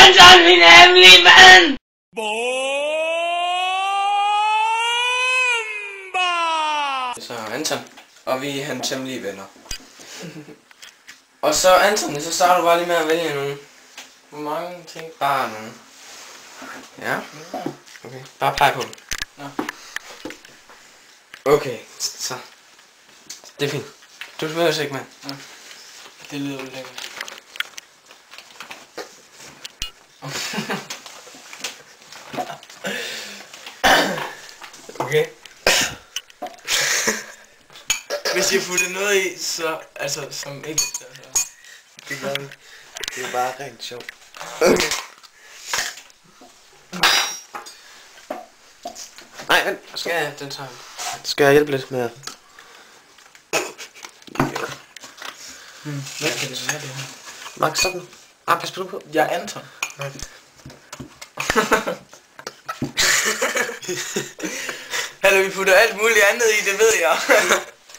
Anton, min hemmelige mand! Så Anton, og vi er hans hemmelige venner. Og så Anton, så starter du bare lige med at vælge nogle. Hvor mange ting? Bare nogle. Ja. Okay, bare pege på dem. Ja. Okay, så. Det er fint. Du behøver ikke, mand. Ja. Det lyder jo lækkert. Okay. Hvis jeg putter noget i, så altså som ikke så. Det gør vi. Det er bare rent sjov. Okay. Nej, vent. Ja, den tager vi. Skal jeg hjælpe lidt med? Hvad kan det være, det her? Max, stop nu. Ah, pas på du på. Jeg er Anton. Hallo, vi putter alt muligt andet i, det ved jeg.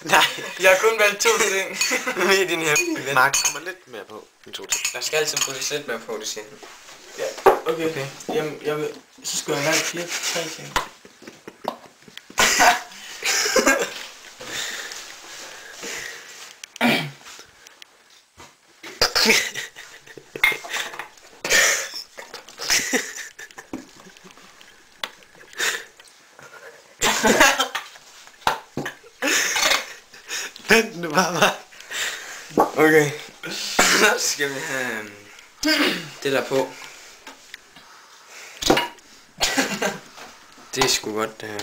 Nej. Jeg har kun valgt 2 ting. Vi er din hemmelige ven. Max, kommer lidt mere på end 2 ting. Der skal altid puttes lidt mere på, det siger han. Ja, okay. Jamen, så skal jeg valge 3 ting. Vent nu bare. Okay. Så skal vi have det der på. Det er sgu godt, det her.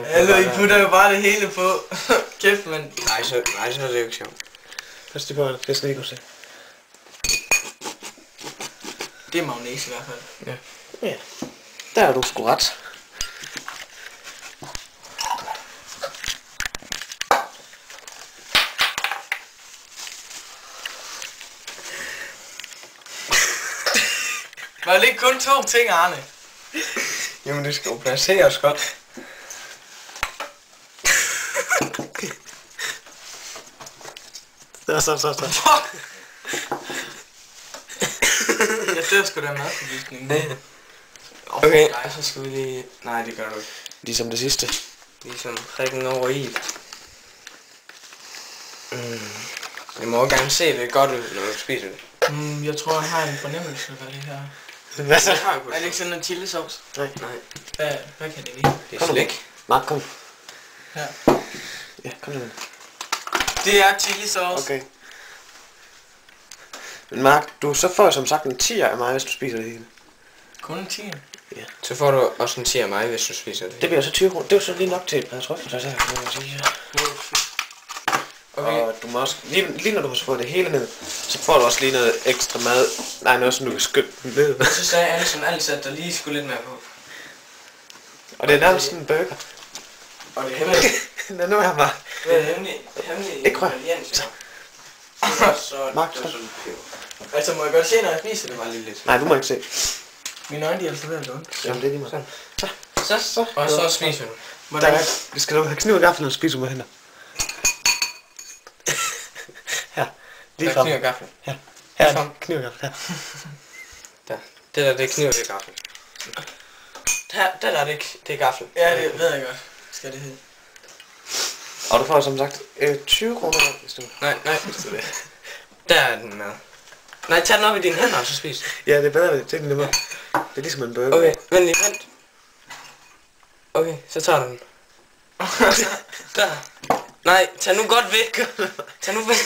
Hallo, I putter jo bare det hele på. Kæft, mand. Nej, så er det jo ikke sjovt. Pas det på, at det skal ikke se. Det er magnese i hvert fald. Ja. Ja. Der er du sgu ret. Var det ikke kun 2 ting, Arne? Jamen, det skal jo placeres godt. Så. Fuck! Jeg dør sgu da madforvisningen. Okay. Nej, så skal vi lige... Nej, det gør du ikke. Ligesom det sidste. Ligesom prikken over i. Jeg må også gerne se det godt ud, når du spiser det. Jeg tror, jeg har en fornemmelse af det her. Hvad så? Er det ikke sådan en chilisauce? Nej. Hvad kan det være? Det er slik. Mark, kom. Ja. Ja, kom nu. Det er chilisauce. Okay. Men Mark, du så får som sagt en 10'er af mig, hvis du spiser det hele. Kun en 10. Ja. Så får du også en 10 af mig, hvis du spiser det. Det bliver så 20 kroner. Det er jo så lige nok til et par trøfler, så kan jeg sige. Okay. Og du må også, lige når du har fået det hele ned, så får du også lige noget ekstra mad. Nej, noget som du kan skynde den ned. Så sagde Anton altid, at der lige skulle lidt mere på. Og det er nærmest sådan en burger. Og det er hemmeligt. Nå, nu er jeg bare. Det er hemmeligt Ikke rør. italiensk. Så Mark, så. altså, må jeg godt se, når jeg spiser det? Bare lige lidt. Nej, du må ikke se. Mine øjne, de er altså ved at lukke. Jamen, det er lige meget. Så. Og så spiser du. Hvordan? Skal du have kniv og gaffel, når du spiser med hænder? Her. Lige Der frem. kniv og gaffel. Her. Lige Her. frem. Kniv og gaffel. Her. Der. Det der, det er kniv og det er gaffel. Det der, det er gaffel. Ja, det ved jeg godt. Skal det hedde. Og du får som sagt 20 kroner, hvis du... Nej. Der er den med. Nej, tag den op i dine hænder, og så spis. Ja, det er bedre, det er nemmere. Det er ligesom en burger. Okay, vent. Okay, så tager du den. Der. Nej, tag nu godt væk. Tag nu væk.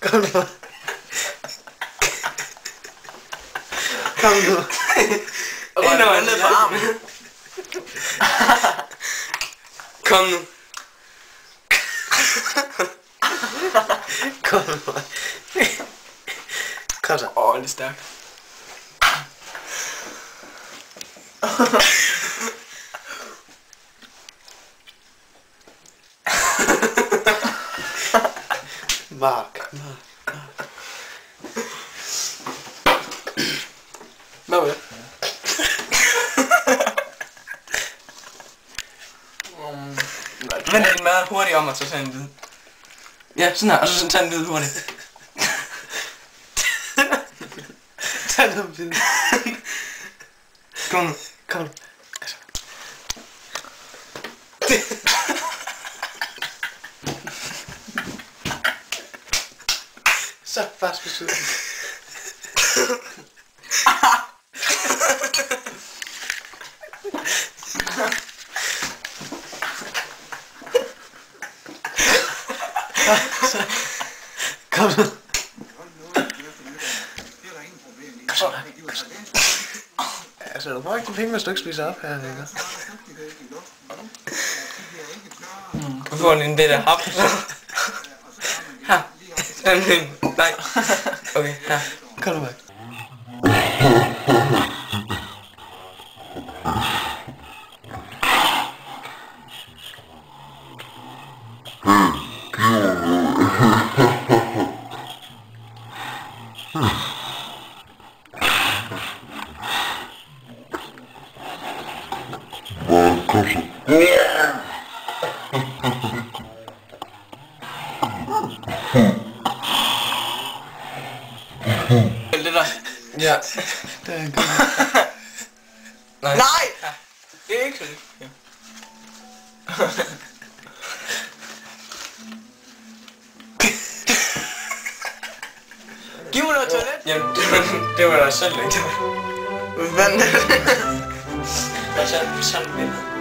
Kom nu. Kom nu. Ind og ned på armen. Kom nu. Kom nu. Kom så. Åh, lidt stærkt. Mark. Hvad var det? Vend din mad hurtigt om, og så tage en bid. Ja, sådan her, og så sådan tage en bid hurtigt. Tag noget med pinden. Kom nu. Kom nu. Altså. Så fast på siden. Kom nu. Altså, du får ikke de penge, hvis du ikke spiser op her, ikke? Du får en bitte hap. Her. Nej. Okay, her. Kom nu, Mike. Det der. Ja. Det er en god. Nej. Nej! Det er ikke sådan. Ja. Giv mig noget toilet. Jamen, det var da selv ikke. Vand. Hvad så? Sådan lidt.